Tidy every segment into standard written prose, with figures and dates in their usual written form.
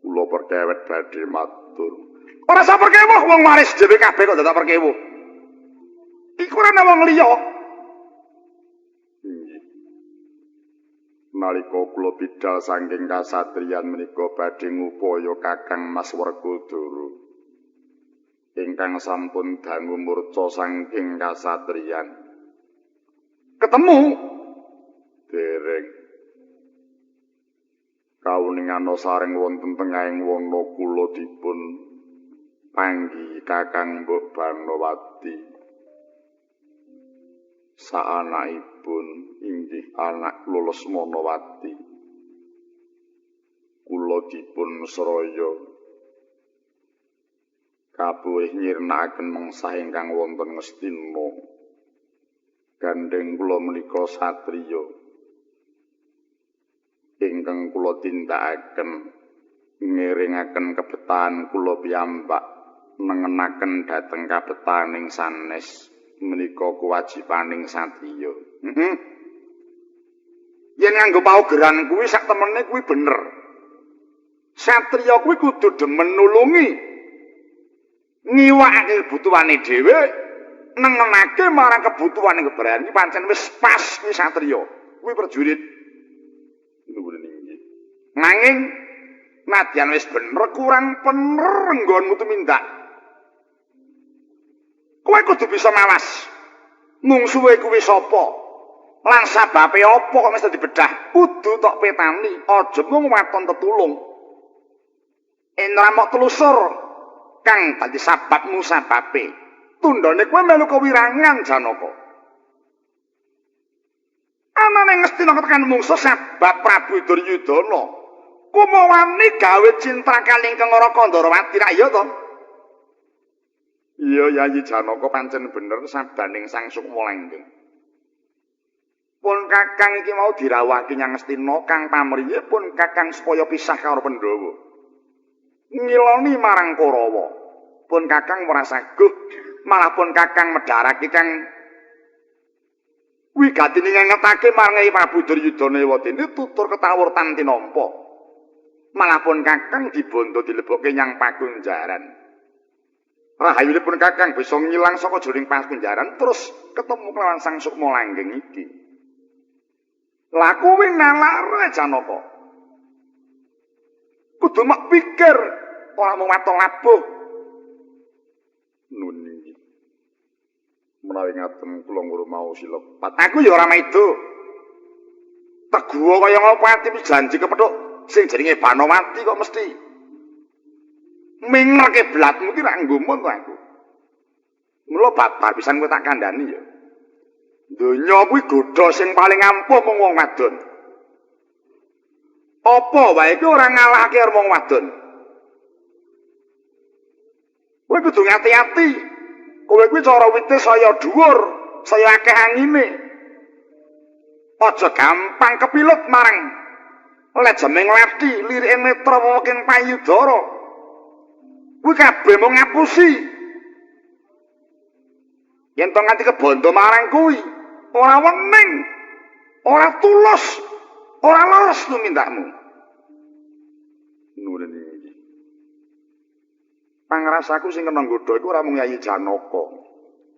Kula perkewet badhe matur. Ora usah perkewuh wong waris dhewe kabeh kok dadak perkewuh. Iku ora ana wong liya. Nalika kula bidhal saking kasatriyan menika badhe ngupaya Kakang Mas Werkudara ingkang sampun dangu murca saking kasatriyan. Ketemu dereng kauningan sareng wonten tengahing wana kula dipun panggi Kakang Mbok Banowati saanakipun inggih anak Lules Manowati. Kula dipun sraya kabuih nyirnakaken mengsah ingkang wonten Ngastina. Gandeng kula menika satriya ingkang kula tindakaken ngiringaken kebetahan kula piyambak nengenaken dhateng kabetahaning sanes menika kewajibaning satriya. Yen nganggo paugeran kuwi sak temene kuwi bener. Satriya kuwi kudu demen nulungi, ngiwakake kebutuhane dhewe, nengenake marang kebutuhane keberan iki pancen wis pas kuwi satriya. Kuwi prajurit. Nanging nadyan wis bener kurang bener nggonmu tumindak. Kowe kudu bisa mawas. Mungsuhe kuwi sapa? Lan sababe apa kok mesti dibedah? Kudu tok petani, aja mung waton tetulung. Indra mok telusur kang dadi sababmu sababe. Tundhone kowe melu kewirangan Janaka. Anane Ngastina tekan mungsuh sabab Prabu Duryudana. Kumawani gawe cinta kaling Kengara Kandharawati ra iya to? Iya Yayi Janaka pancen bener sabdaning Sang Sukma Langgeng. Pun Kakang iki mau dirawaki nyang Ngastina kang pamriye pun Kakang supaya pisah karo Pandhawa. Ngiloni marang Kurawa. Pun Kakang ora saguh, malah pun Kakang medharake kang wigatine ngengetake marang Prabu Duryudana Ewatene tutur ketawurtan tinampa. Malah pun Kakang dibondo dilebokke nyang pakunjaran. Rahayunipun Kakang bisa ngilang saka jroning pakunjaran terus ketemu kelawan Sang Sukma Langgeng iki. Lah kuwi nalare Janaka. Kudu mek pikir ora mung waton labuh. Nuni. Menawi ngaten kula ngurmau silepat. Aku ya ora maido. Teguwa kaya ngapa ati janji kepethuk sing jenenge Banowati kok mesti mingerke blatmu ki ra nggumun to aku. Mula babar pisan kowe tak kandhani ya. Donya kuwi godha sing paling ampuh mung wong wadon. Apa wae kuwi ora ngalahake karo wong wadon. Kowe kudu ngati-ati. Kowe kuwi cara wite saya dhuwur, saya akeh angine. Aja gampang kepilut marang lejeming lati lirike netra weking payudara. Kuwi kabeh mung ngapusi. Yen to nganti kebondo marang kuwi, ora wening, ora tulus, ora leres tumindakmu. Nuwun iki. Pangrasaku sing kena nggodha iku ora mung Yayi Janaka.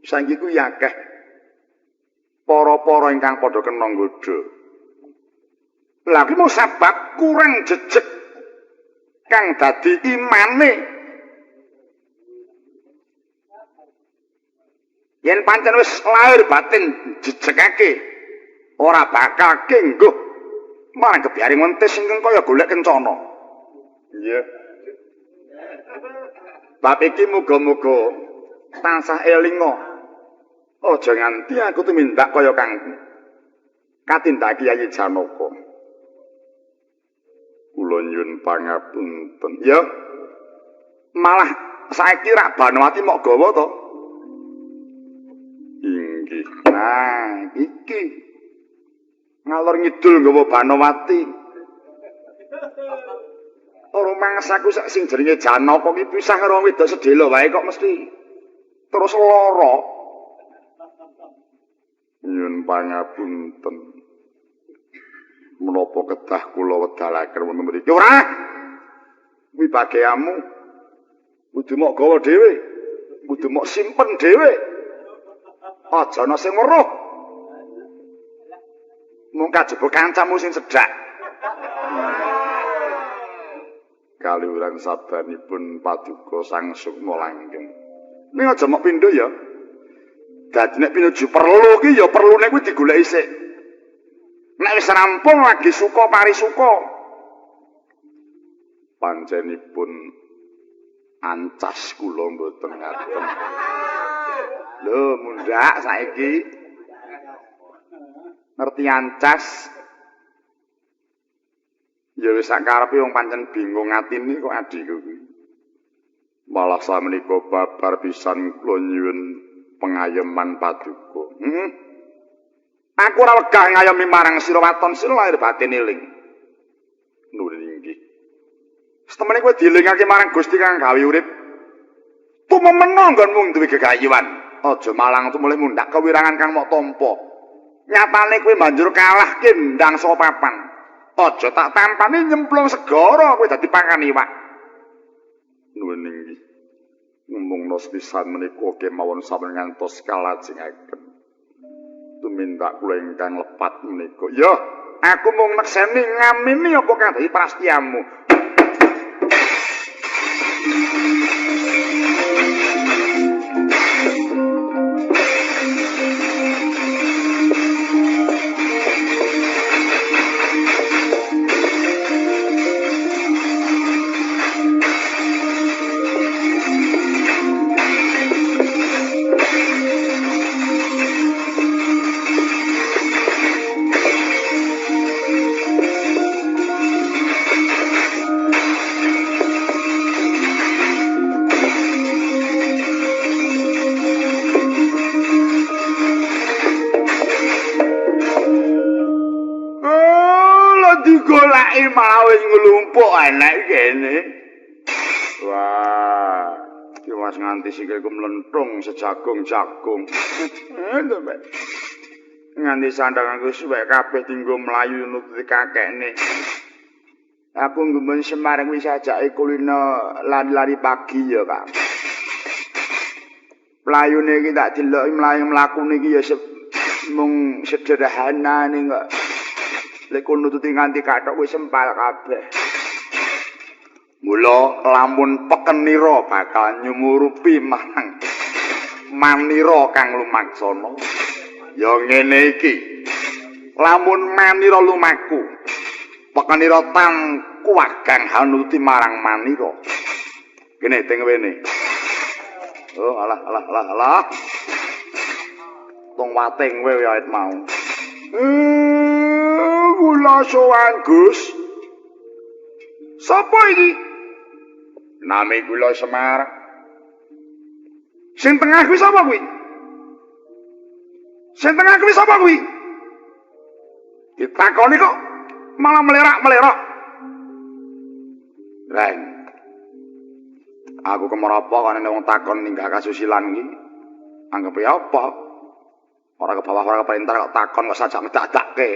Saiki kuwi akeh para-para ingkang padha kena nggodha. Lah kuwi mung sebab kurang jejeg kang dadi imane. Yen pancen wis lahir batin jejegake ora bakal kengguh marang kebiaring mentis ingkang kaya golek kencana. Iya. Bab iki muga-muga tansah elinga. Aja nganti aku tumindak kaya kang katindaki Yayi Janaka. Kula nyuwun pangapunten. Ya. Malah saiki rak Banowati mok gawa to. Inggih. Nah, iki ngalor ngidul nggawa Banowati. Ora mangsaku sak sing jenenge Janaka iki pisah karo wedok sedhela wae kok mesti terus lara. Nyuwun pangapunten. Menapa kedah kula wedalaken wonten mriki? Ora. Kuwi bagianmu. Kudu mok gawa dhewe. Kudu mok simpen dhewe. Aja ana sing weruh. Mung kajaba kancamu sing cedhak. Kaliuran sabanipun paduka Sang Sukma langgeng. Ning aja mok pindho ya. Dadi nek pinuju perlu ki ya perlune kuwi digoleki sik. Nek wis rampung lagi suka parisuka. Panjenipun ancas kula mboten ngaten. Lho mundak saiki. Ngerti ancas? Ya wis sakarepe wong pancen bingung atine kok adhiku kuwi. Malah samenika babar pisan kula nyuwun pengayoman paduka. Aku ora wegah ngayomi marang sira waton sira lahir batin eling. Nuwun inggih. Setemene kowe dielingake marang Gusti kang gawe urip. Tumemena nggonmu duwe gegayuhan. Aja malang tumulih mundak kewirangan kang mok tampa. Nyatane kowe banjur kalah kendang saka papan. Aja tak tampani nyemplung segara kowe dadi pakan iwak. Nuwun inggih. Ngomongno sepisan menika kemawon sampun ngantos kalajengaken. Tumindak kula ingkang lepat menika. Ya, aku mung nekseni ngamini apa kang dadi prastiyamu. Digolaki malah wis nglumpuk enek kene. Wah, iki mas nganti sikilku mlenthung sejagung-jagung. Nganti sandanganku suwek kabeh dinggo mlayu nututi kakekne. Aku nggumun Semarang wis ajake kulino lari-lari pagi ya, Kak. Mlayune iki tak deloki mlayu mlakune iki ya mung sederhanane kok. Lek kono nututi nganti kathok wis sempal kabeh. Mula lamun pekenira bakal nyumurupi marang manira kang lumaksana. Ya ngene iki. Lamun manira lumaku, pekenira tangku agang hanuti marang manira. Kene teng wene. Oh alah. Tong wating kowe awet mau. Kula sowan Gus. Sapa iki? Nami kula Semar. Sing tengah kuwi sapa kuwi? Sing tengah kuwi sapa kuwi? Ditakoni kok malah melerak-melerak. Ren. Aku kemerapa kan ana wong takon ninggah kasusilan iki. Anggep apa? Ora ke bawah ora keperintah kok takon kok sajak ngedadakke.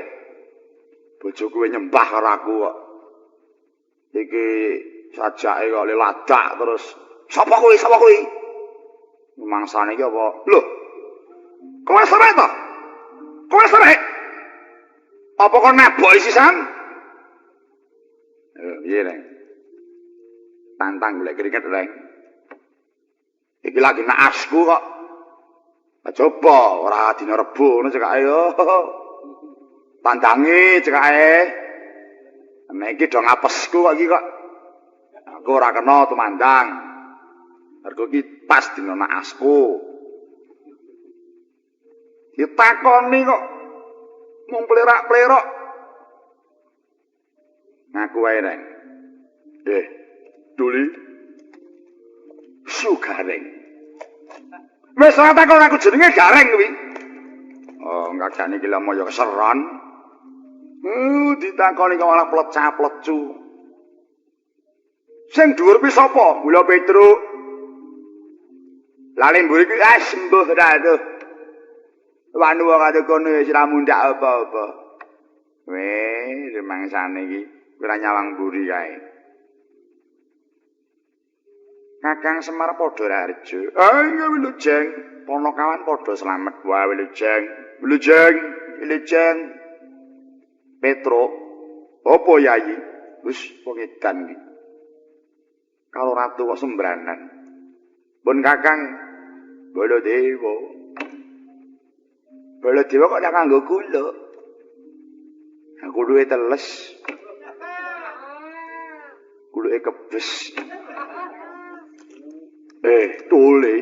Bojoku nyembah karo aku kok. Iki sajake kok leladak terus. Sapa kuwi? Mangsane iki apa? Lho. Kowe serek to? Kowe serek? Apa kok neboki sisan? Piye, Reng? Tantang golek keringet, Reng. Iki lagi naasku kok. Coba ora dina Rebo ngono cekake yo. Tandangi cekake. Nek iki do ngapesku kok iki kok. Aku ora kena tumandang. Mergo iki pas dina naasku. Ditakoni kok mung plerak-plerok. Ngaku wae, Reng. Duli. Sugareng. Wis ora takon aku jenenge Gareng kuwi. Oh, ngagane iki lha moyo keseron. Ditakoni kok malah plecah-plecu. Sing dhuwur kuwi sapa? Mula Petruk. Lali mburi kuwi sembuh ra tuh. Wanu wong ade kono wis ra mundak apa-apa. Weh, rumangsane iki ora nyawang mburi kae. Kakang Semar padha Raharja. Ah, inggih Wilujeng. Ponokawan padha slamet wae Wilujeng. Wilujeng. Petro. Apa Yayi? Wis pengedan iki. Kalau ratu kok sembranan. Pun Kakang Baladewa. Baladewa kok nek kanggo kula. Aku duwe teles. Kuluke kebes. Tole.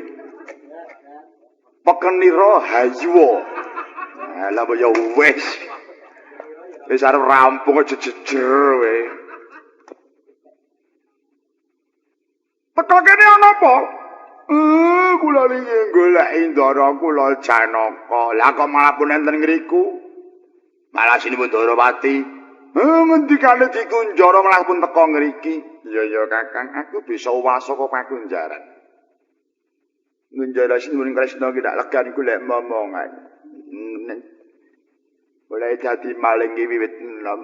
Pekenira hayuwa. Lah ya wis. Wis arep rampung aja jejer wae. Teko kene ana apa? Kula niki goleki ndara kula Janaka. Lah kok malah pun enten ngriku? Malah sinipun Darawati. Ngendikane dikunjara malah pun teko ngriki. Ya Kakang, aku bisa uwal saka Pakunjaran. Ngunjara sinipun Kresna ki tak legan golek momongan. Mulai dadi maling ki wiwit enom.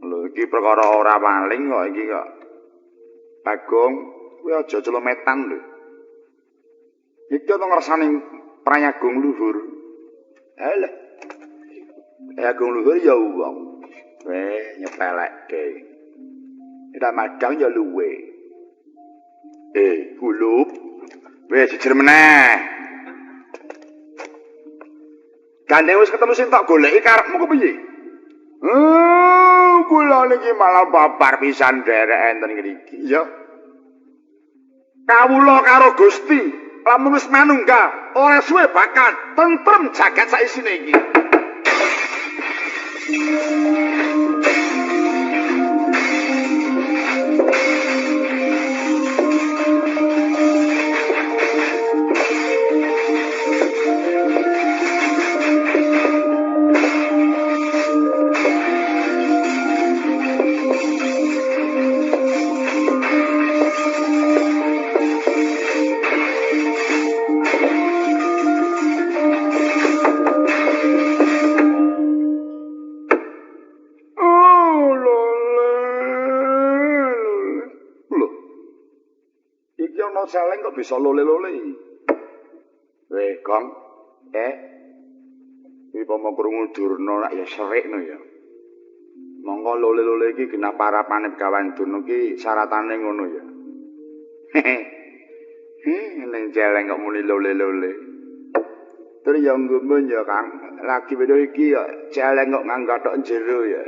Lho iki perkara ora maling kok iki kok. Bagong, kowe aja celometan lho. Iki ana ngersani prayagung luhur. Halah. Prayagung luhur ya wong. Nyepelekke. Ora madang ya luwe. Kulup. Wis jejer meneh. Gandeng wis ketemu sing tak goleki karepmu kepiye? Kula niki malah babar pisan derek enten ngriki, ya. Kawula karo Gusti, lamun wis manunggal, ora suwe bakal tentrem jagat saisine iki. Celeng kok bisa lole-lole. Weh, Gong. Iki pomo krungu Durna nak ya serikno ya. Monggo lole-lole iki genah parapane Begawan Durna iki syaratane ngono ya. Ning celeng kok muni lole-lole. Terus ya nggumun ya, Kang. Lagi wedo iki ya celeng kok nganggathok jero ya.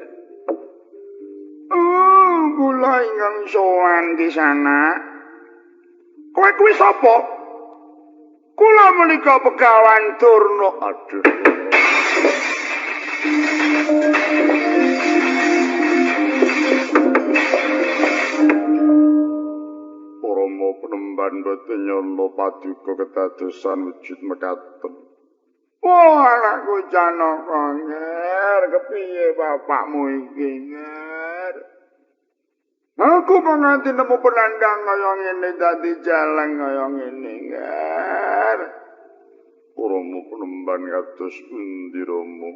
Kula ingkang sowan di sana. Kowe kuwi sapa? Kula menika Begawan Durna. Aduh. Rama penemban boten nyono paduka kedadosan wujud mekaten. Anakku Janaka nger, kepiye bapakmu iki nger? Aku pengantin nemu penandang kaya ngene dadi jalan kaya ngene nger. Romo penemban kados pundi Romo?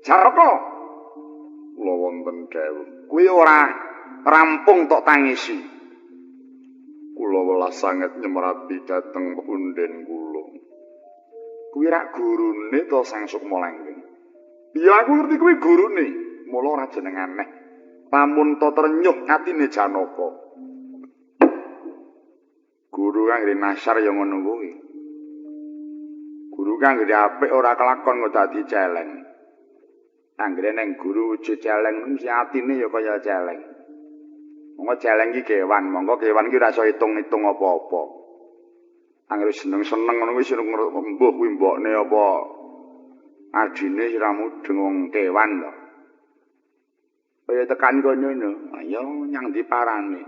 Janaka. Kula wonten dawuh. Kuwi ora rampung tok tangisi. Kula welas sanget nyemrapi dhateng punden kula. Kuwi rak gurune to Sang Sukma Langgeng. Ya aku ngerti kuwi gurune, mula ora jeneng aneh. Pamun to ternyuh atine Janaka. Guru kang ngene nasar ya ngono kuwi. Guru kang ngene apik ora kelakon kok dadi celeng. Anggere ning guru wujud celeng mesti atine ya kaya celeng. Monggo celeng iki kewan, monggo kewan iki ora iso hitung-hitung apa-apa. Anggere seneng-seneng ngono kuwi sing mbuh kuwi mbokne apa adine ora mudeng wong kewan to. Kaya tekan kono no, ayo nyang diparani.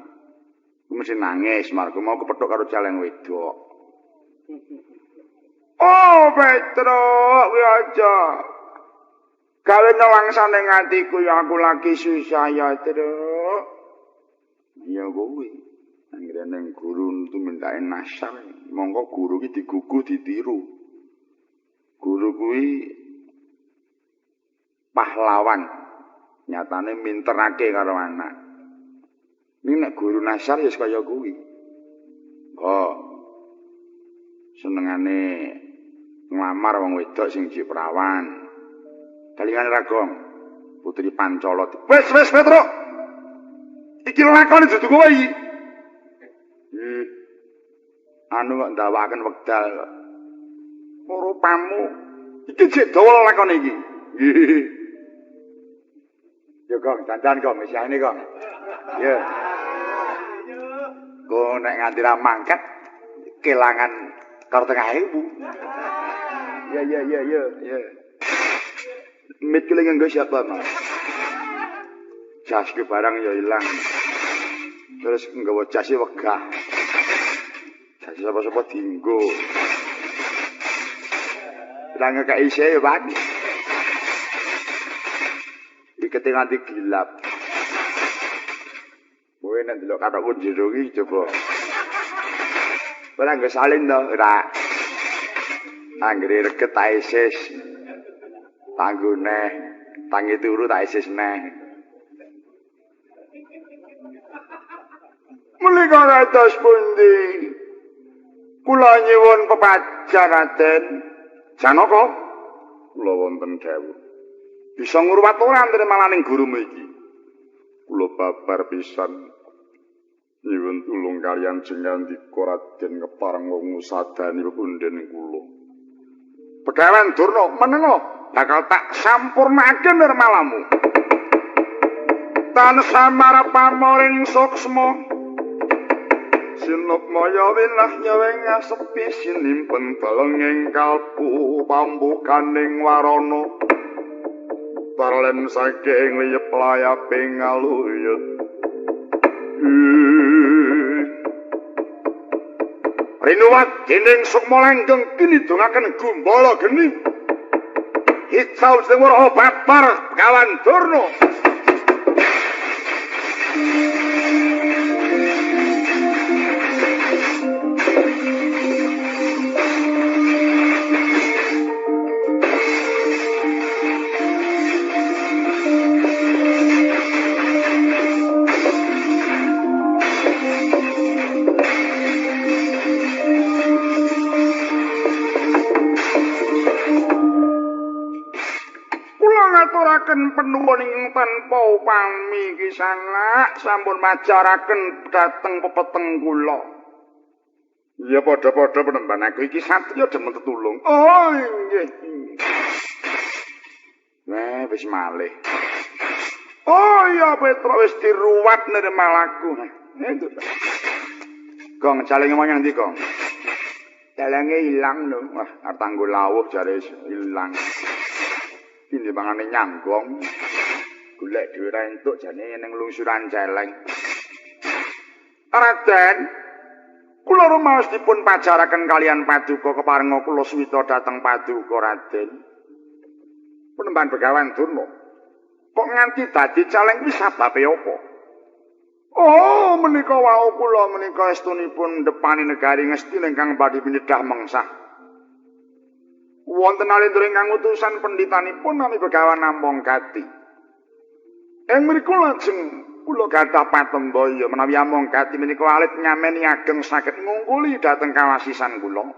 Mesti nangis margo mau kepethuk karo celeng wedok. Oh, Petro, kuwi aja. Gawe nelangsane ngatiku ya aku lagi susah ya, Tru. Ya kuwi. Anggere ning guru tumindake nasar, monggo guru iki digugu ditiru. Guru kuwi pahlawan. Nyatane minterake karo anak. Ini nek guru nasar ya kaya kuwi. Oh. Senengane nglamar wong wedok sing jek perawan. Dalingane Ragong, Putri Pancala. Wis Petruk. Iki lakone dudu kowe iki. Anu kok ndawaken wekdal. Rupamu iki jek dawa lakone iki. Nggih. Ya Gong, dandan Gong, mesane Gong. Ya. Kok nek nganti ra mangkat kelangan karo tengah ibu. Ya. Mit kule nganggo siapa, Mas? Jas ke barang ya ilang. Terus nggawa jas wegah. Jas sapa-sapa dienggo. Lah ngekeki isih ya, Pak. Dikete nganti gilap. Kowe nek delok kathokku jero iki coba. Ora nggo salin to, ora. Anggere reget ta isis. Tanggone, tangi turu ta isis neh. Menika kados pundi? Kula nyuwun pepajar Raden. Janaka kula wonten dawuh. Bisa ngruwat ora antene malaning gurumu iki. Kula babar pisan nyuwun tulung kaliyan jengandika Raden kepareng wong sadani punden kula. Begawan Durna menengo bakal tak sampurnake nirmalamu. Tan samara pamoring suksma sinop maya wilah nyaweng sepi sinimpen telenging kalpu pambukaning warana parlen saking liyep layaping aluyut rinuwat dening sukma langgeng kinidungaken gumbala geni hitsau sing ora babar kawan Durna. Penuwuning tanpa upami kisana sampun majaraken dhateng pepeteng kula. Ya padha-padha penemban aku iki satriya demen tetulung. Oh nggih. Wis malih. Oh iya Petra wis diruwat nirmalaku. Gong jalinge menyang ndi, Gong? Jalange ilang lho. Wah, arep tanggo lawuh jare ilang. Ini mangane nyanggong. Golek dhewe ra entuk jane ning lungsuran celeng. Raden, kula rumaos dipun pajaraken kalian Paduka keparenga kula suwita dhateng Paduka Raden. Penemban Begawan Durna. Kok nganti dadi celeng kuwi sababe apa? Oh, menika wau kula menika estunipun depani negari ngesti ingkang badhe pindah mengsah. Wonten alendra ingkang utusan penditanipun nami Begawan namung gati. Ing mriku lajeng kula gadah patembaya menawi amung gati menika alit nyameni ageng saged ngungkuli dhateng kawasisan kula.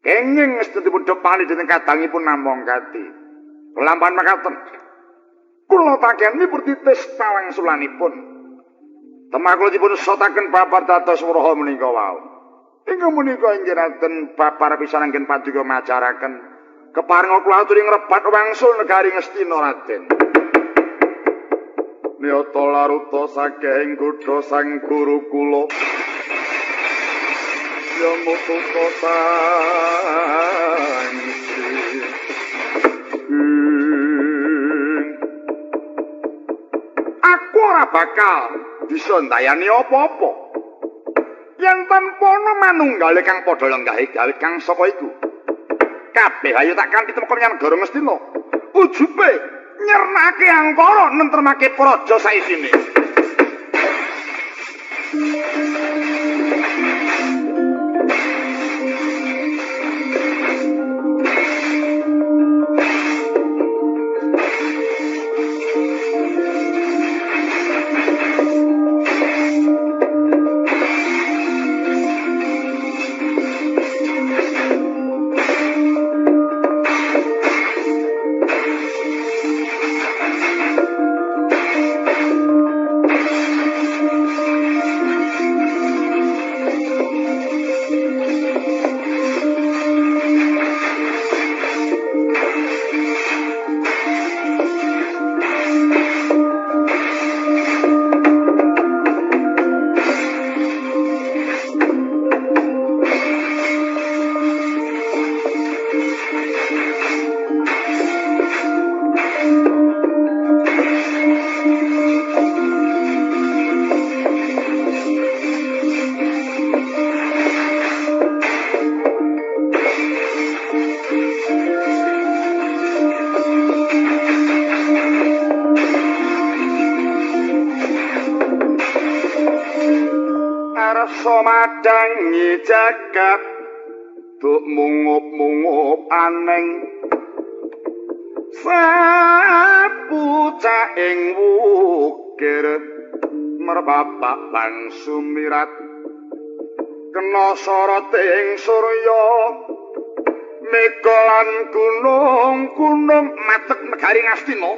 Kenging estunipun depani dhateng kadangipun namung gati. Lampahan makaten. Kula taken nipurtitis pawangsulanipun. Temakula dipun sotaken babar dados wraha menika wau. Ingkang menika inggih Raden babar pisan anggen Paduka majaraken keparenga kula aturi ngrebat wangsul negari Ngastina Raden. Niyata laruta saking godha sang guru kula. Yang mutu kota aku ora bakal bisa ndayani apa-apa. Yen tanpa ana manunggale kang padha lenggahe gawe kang saka iku. Kabeh ayo tak kanthi temeka menyang negara Ngastina. Ujube nyernake angkara nentremake praja saisine. rasa madangi jagat duk mungup-mungup aneng sapucak ing wukir merbabak bang sumirat kena sorot ing surya mekolan gunung-gunung matek negari Ngastina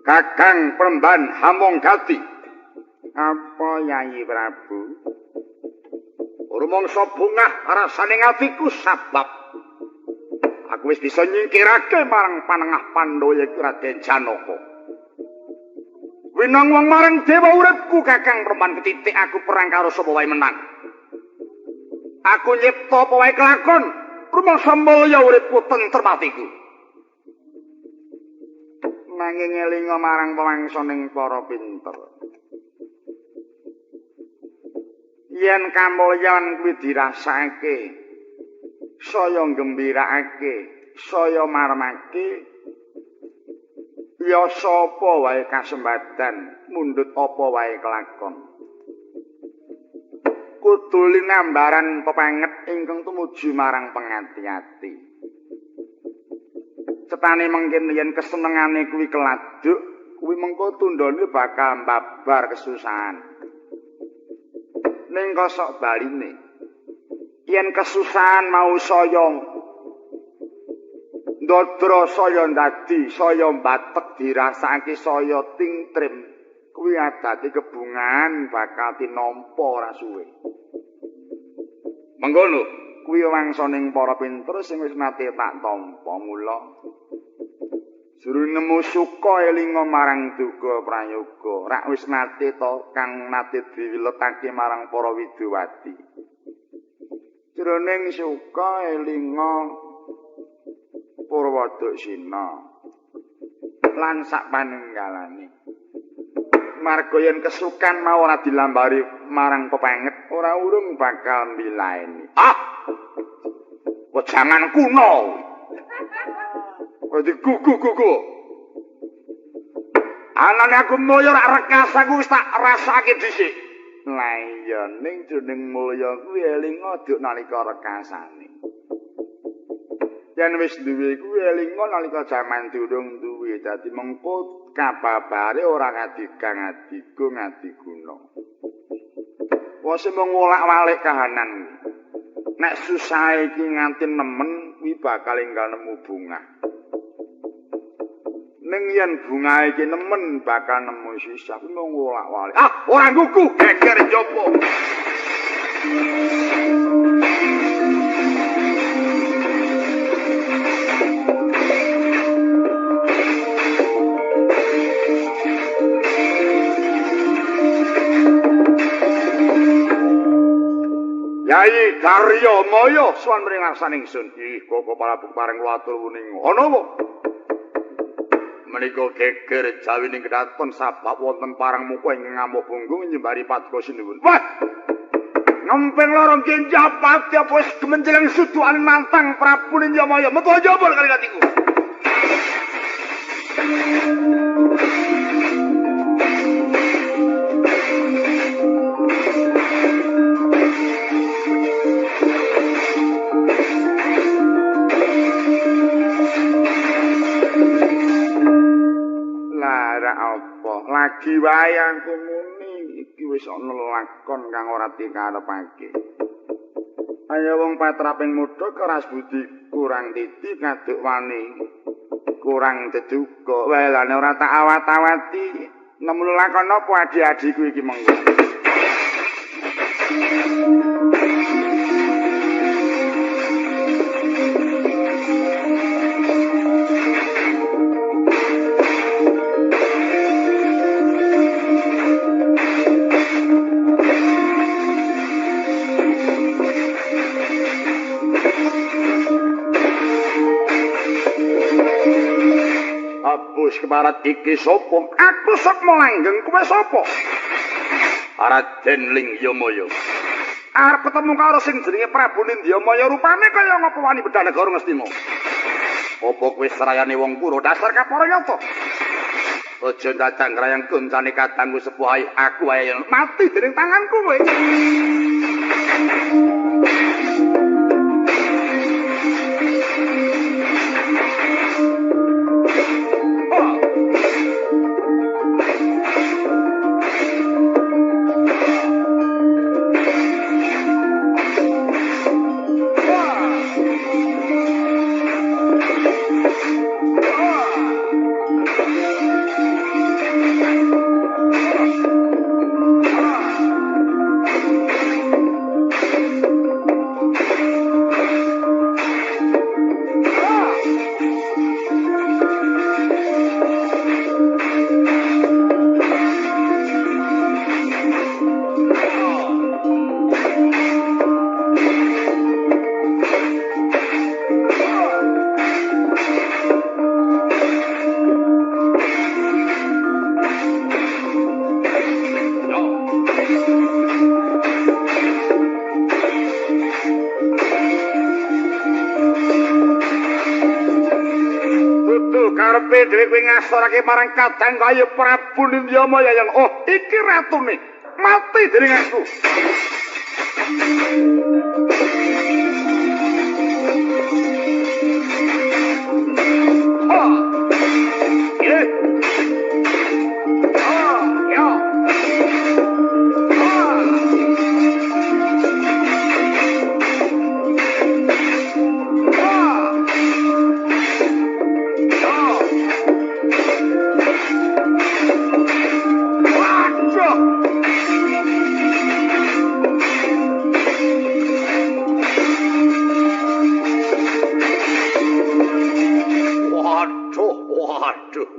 Kakang Premban Hamong-Gati. Apa Yayi Prabu? Rumangsa bungah rasane atiku sabab aku wis bisa nyingkirake marang panengah Pandhawa yaiku Raden Janaka. Winang wong marang dewa uripku Kakang Premban ketitik aku perang karo sapa wae menang. Aku nyipta apa wae kelakon rumangsa mulya uripku tentrem atiku. Nanging elinga marang pamangsaning para pinter. Yen kamulyan kuwi dirasake, saya nggembirakake, saya marmake, ya sapa wae kasembadan mundhut apa wae kelakon. Kudu linambaran pepanget ingkang tumuju marang pengati-ati. Cetane mengkin yen kesenengane kuwi keladuk, kuwi mengko tundhane bakal mbabar kesusahan. Ning kosok baline, yen kesusahan mau saya ndodro saya ndadi, saya batek dirasake saya tingtrim, kuwi adate kebungan bakal tinampa ora suwe. Mengkono kuwi wangsaning para pinter sing wis nate tak tampa mula juru nemu suka elinga marang duka prayoga rak wis nate to kang nate diwiletake marang para widowati jroning suka elinga Purwadaksina lan sak paninggalane marga yen kesukan mau ora dilambari marang pepanget ora urung bakal mbilaeni. Jangan kuno. Kok gugu-gugu. Anane aku mulya rak rekas aku wis tak rasake dhisik. Lah iya ning jroning mulya kuwi elinga duk nalika rekasane. Yen wis duwe kuwi elinga nalika jaman durung duwe dadi mengko kababare ora ngadigang adigung adiguna. Wis mung ngolak-walik kahanan. Nek susah iki nganti nemen kuwi bakal enggal nemu bunga. Ning yen bunga iki nemen bakal nemu sisa kuwi mung ngolak-walik. Ora gugu geger jopo. Yai Darya Maya suwan mring ngarsaning ingsun. Ih, kok Prabu paring watur wuning. Ana apa? Menika geger jawining kedaton sabab wonten parang muka ingkang ngamuk punggung nyembari paduka sinuwun. Wah! Ngempeng lorong kenjapat ya wis gemenjelang sudukan nantang Prabu Ninjamaya. Metu jabal kali katiku. Lagi wae aku muni iki wis ana lakon kang ora dikarepake. Ayo wong patraping mudha keras budi kurang titi kaduk wani kurang deduga. Welane ora tak awat-awati. Nemu lakon apa adi-adiku iki mengko. Abus keparat iki sapa? Aku Sukma Langgeng, kowe sapa? Raden Lingyamaya. Arep ketemu karo sing jenenge Prabu Nindyamaya, rupane kaya ngapa wani bedhah negara Ngastina. Apa kowe serayane wong Kura dasar kaparayata? Aja dadang rayang goncane kadangku sepuh ae, aku wae mati dening tanganku kowe. Karepe dhewe kowe ngasorake marang kadang kaya Prabu Nindyamaya yang iki ratune mati dening aku.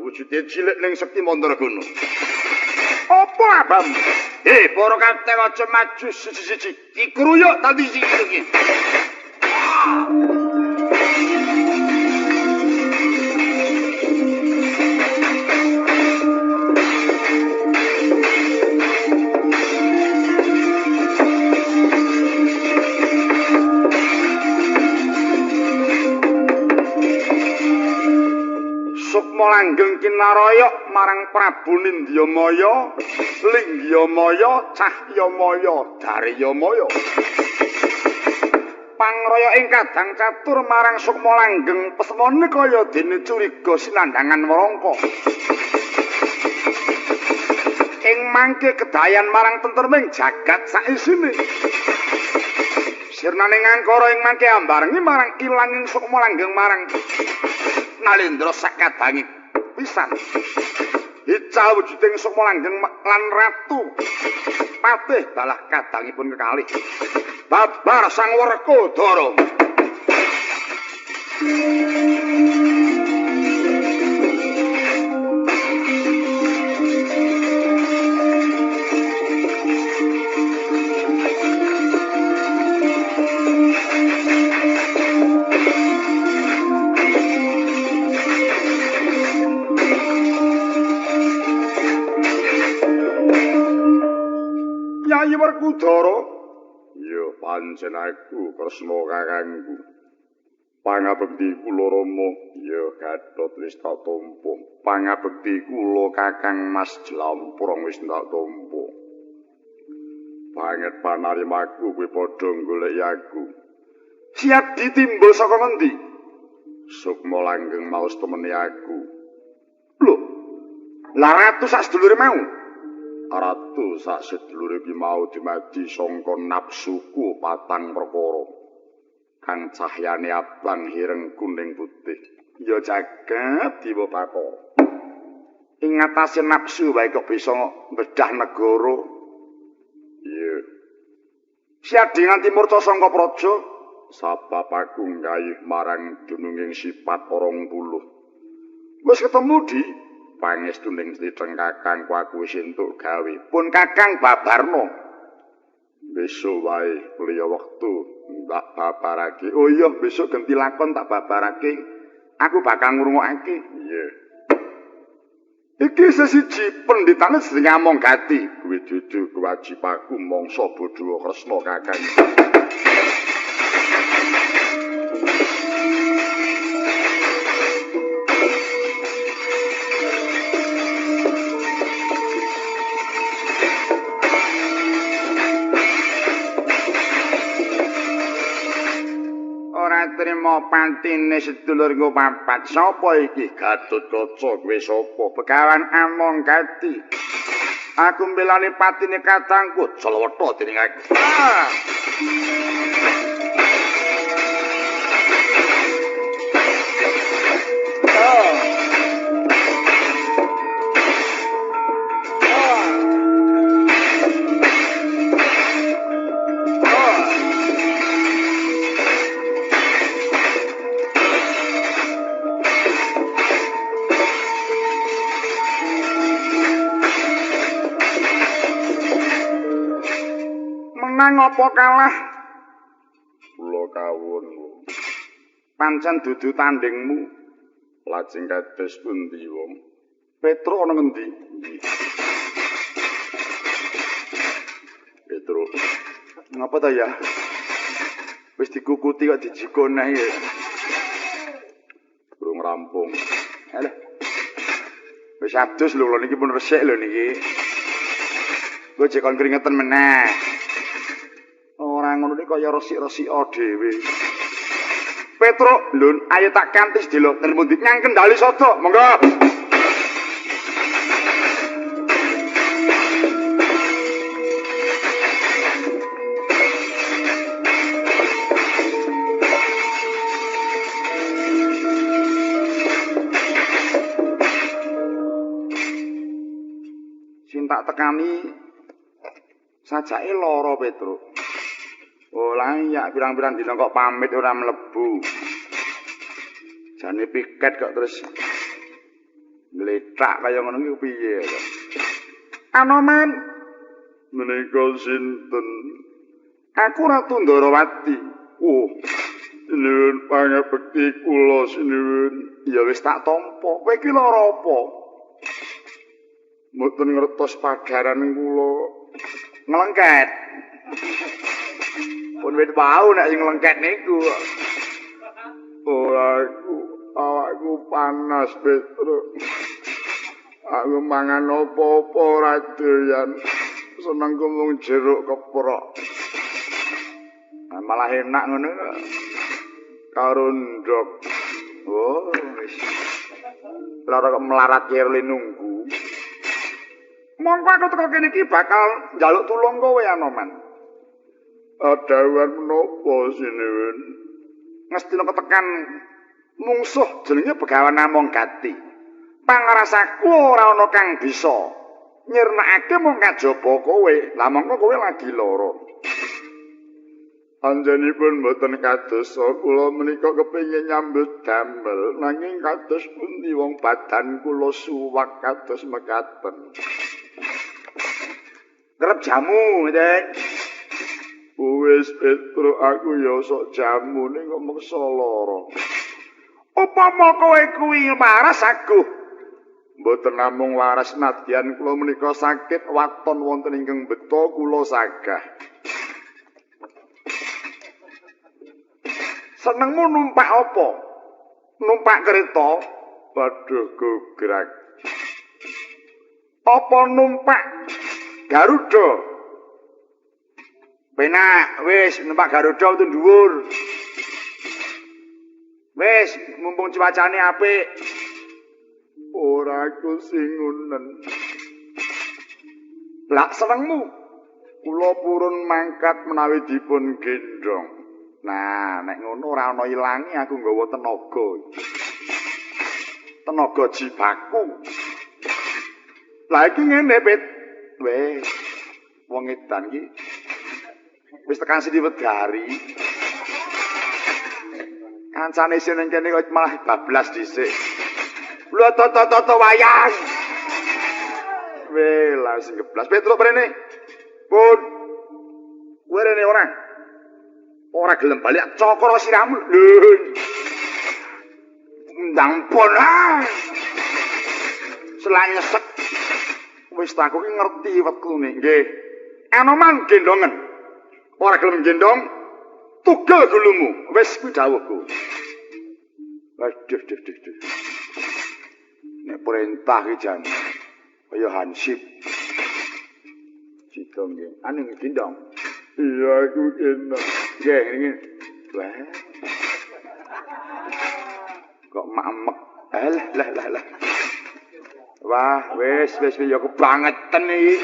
Wujude cilik ning Sekti Mandraguna. Apa abam? Para kateng aja maju siji-siji. Dikruyuk tadi siji iki. Sukma Langgeng kinaraya marang Prabu Nindyamaya, Lingyamaya, Cahyamaya, Daryamaya. Pangraya ing kadang catur marang Sukma Langgeng pesemone kaya dene curiga sinandhangan warangka. Ing mangke kedayan marang tentreming jagat saisine. Sirnane ngangkara ing mangke ambarengi marang ilanging Sukma Langgeng marang Nalendra sakadhangi pisan. Ical wujuding Sukma Langgeng lan ratu patih balah kadangipun kekalih. Babar Sang Werkodara. Kyai Werkudara, ya pancen aku Kresna kakangku. Pangabekti kula Rama, ya Gatot wis tak tampa. Pangabekti kula Kakang Mas Jlamprong wis tak tampa. Banget panarimaku kowe padha goleki aku. Siap ditimbul saka ngendi? Sukma Langgeng maos temene aku. Lho, lah ratu sak sedulure mau. Ratu sak sedulure iki mau dimadi sangka nafsuku patang perkara. Kang cahyane abang hireng kuning putih. Ya jagat Dewa Bathara. Ing ngatasé nafsu wae kok bisa mbedah negara. Iya. Siadi nganti murca sangka praja sabab aku nggayuh marang dununging sifat 20. Wis ketemu di pangestuning Triteng Kakang aku wis entuk gawe. Pun Kakang babarno. Besok wae liya wektu tak babarake. Oh iya besok ganti lakon tak babarake. Aku bakal ngrungokake. Iya. Iki sesiji pendhitane sing ngamong gati, kuwi dudu kewajibanku mangsa Bathara Kresna Kakang. Trima pantine sedulurku papat. Sapa iki? Gatotkaca kuwi sapa? Begawan Among Gati. Aku mbelani patine katangku, Celewetha dening aku. Menang apa kalah? Kula kawon. Pancen dudu tandingmu. Lajeng kados pundi wong? Petro ana ngendi? Petro. Ngapa ta ya? Wis dikukuti kok dijikon ae. Durung rampung. Alah. Wis adus lho niki pun resik lho niki. Kowe jek kon keringetan meneh. Ora ngono iki kaya resik-resik dhewe. Petro, lun, ayo tak kantis delok termundi nyang kendali sodo, monggo. Sing tak tekani sajake lara Petro. Oh layak pirang-pirang dina kok pamit ora mlebu. Jane piket kok terus ngletak kaya ngono iki piye kok. Anoman menika sinten? Aku Ratu Ndarawati. Oh, nuwun pangabekti kula sinuwun. Ya wis tak tampa. Kowe iki lara apa? Mboten ngertos pagaran kula. Nglengket. Pun wit wau nek sing lengket niku. Awakku panas, Petro. Aku mangan apa-apa ora doyan. Senengku mung jeruk keprok. Nah, malah enak ngono. Karo ndok. Oh, wis. Lara kok melarat kira nunggu. Mongko aku teko kene iki bakal njaluk tulung kowe Anoman. Adawan menapa sinuwun? Ngestina ketekan mungsuh jenenge Begawan Among Gati. Pangrasaku ora ana kang bisa nyirnakake mung kajaba kowe. Lah mongko kowe lagi lara. Anjenipun mboten kados kula menika kepengin nyambut damel nanging kados pundi wong badan kula suwak kados mekaten. Kerep jamu, Den. Wis Petro aku ya sok jamu ning kok meksa lara. Upama kowe kuwi waras aku. Mboten namung waras nadyan kula menika sakit waton wonten ingkang beta kula sagah. Senengmu numpak apa? Numpak kereta? Waduh gograk. Apa numpak Garuda? Penak, wis numpak Garuda itu dhuwur. Wis mumpung cuacane apik. Ora aku sing ngonen. Lah senengmu. Kula purun mangkat menawi dipun gendhong. Nah, nek ngono ora ana ilange aku nggawa tenaga. tenaga jibaku. Lah iki ngene, Pit. Weh, wong edan iki wis tekan sini wedari. Kancane sing ning kene kok malah bablas dhisik. Lho toto wayang. Weh, lah sing geblas. Petruk mrene. Pun. Kowe rene ora? Ora gelem balik cokro siramu. Lho. Ndang pun ah. Selan nyesek. Wis tak aku ngerti wektune. Nggih. Anoman gendongen. Ora gelem gendong. Tugel gulumu. Wis kuwi dawuhku. Waduh. Nek perintah iki jan kaya hansip. Citong nggih. Anu gendong. Iya aku gendong. Nggih ngene. Wah. Kok mamek. Lah. Wah, wis ya kebangetan iki.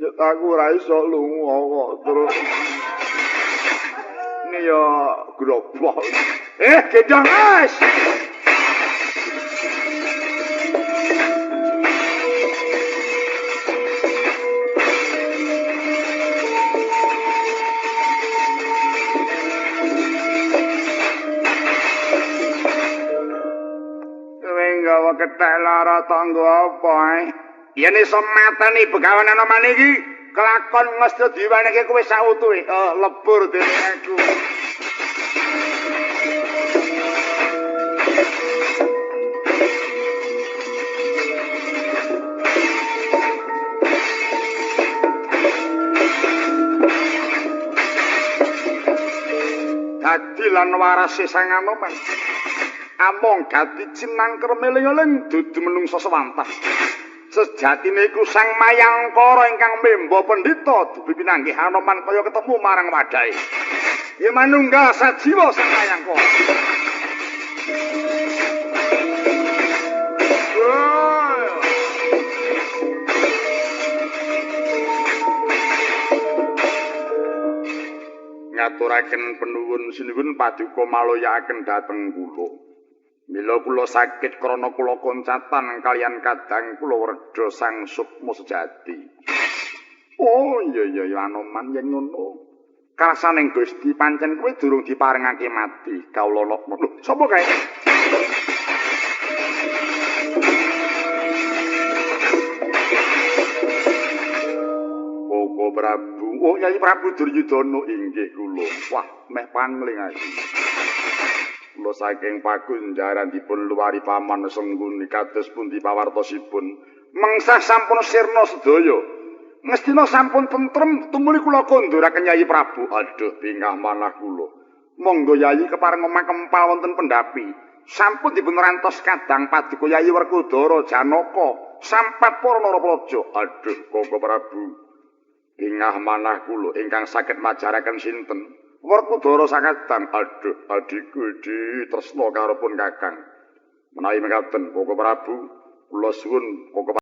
Ya aku ora iso lunga kok terus. Ini ya grobok. Gendong Mas. Ketek lara tangga apa yen iso mateni begawan Anoman iki kelakon mesti diwenehke kowe sautuhe lebur dening aku. Dadi lan warase Sang Anoman among gati cinangker meling-eling dudu menungsa sewantah. Sejatine iku Sang Mayangkara ingkang memba pendhita dubi pinanggih Anoman kaya ketemu marang wadahe. Ya manunggal sajiwa Sang Mayangkara. Ngaturaken penuwun sinuwun paduka maloyakaken dhateng kula. Mila kula sakit krana kula koncatan kalian kadang kula werda Sang Sukma sejati. Oh iya Anoman yen ngono. Karsaning Gusti pancen kowe durung diparengake mati. Kawula lho, sapa kae? Koko Prabu. Oh Nyai Prabu Duryudana inggih kula. Wah, meh pangling aku. Kula saking pagunjaran dipun luwari paman sengguni kados pundi pawartosipun mengsah sampun sirna sedaya ngestina sampun tentrem tumuli kula konduraken Yayi Prabu. Aduh bingah manah kula monggo Yayi kepareng makempal wonten pendapi sampun dipun rantos kadang paduka Yayi Werkudara Janaka sampat para narapraja. Aduh Koko Prabu bingah manah kula ingkang saged majaraken sinten Werkudara sakadang. Aduh, adikku iki tresna karo pun Kakang. Menawi mekaten, Koko Prabu, kula suwun Koko